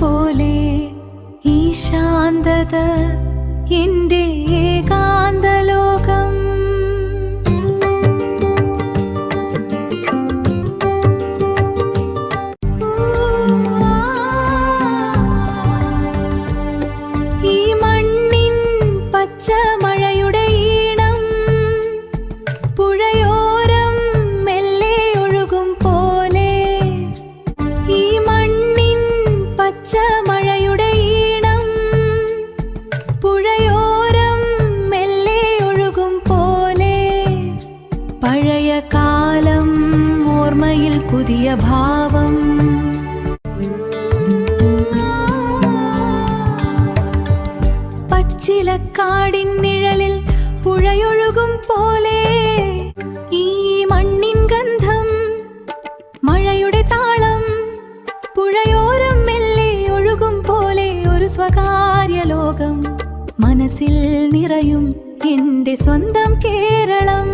പോലെ ഈ ശാന്തത എൻ്റെ ഏകാന്തലോകം. ഈ മണ്ണിൻ പച്ചമഴയുടെ ഈണം പുഴയോരം മെല്ലെ ഒഴുകും പോലെ. ഈ മണ്ണിൻ പച്ചമഴയുടെ ഈണം പുഴയോരം മെല്ലെ ഒഴുകും പോലെ. പഴയ കാലം ഓർമ്മയിൽ പുതിയ ഭാവം. പച്ചിലക്കാടിൻ നിഴലിൽ പുഴയൊഴുകും പോലെ ഈ മണ്ണിൻ ഗന്ധം, മഴയുടെ താളം പുഴയോരം മെല്ലെ ഒഴുകും പോലെ. ഒരു സ്വകാര്യ ലോകം മനസ്സിൽ നിറയും എൻ്റെ സ്വന്തം കേരളം.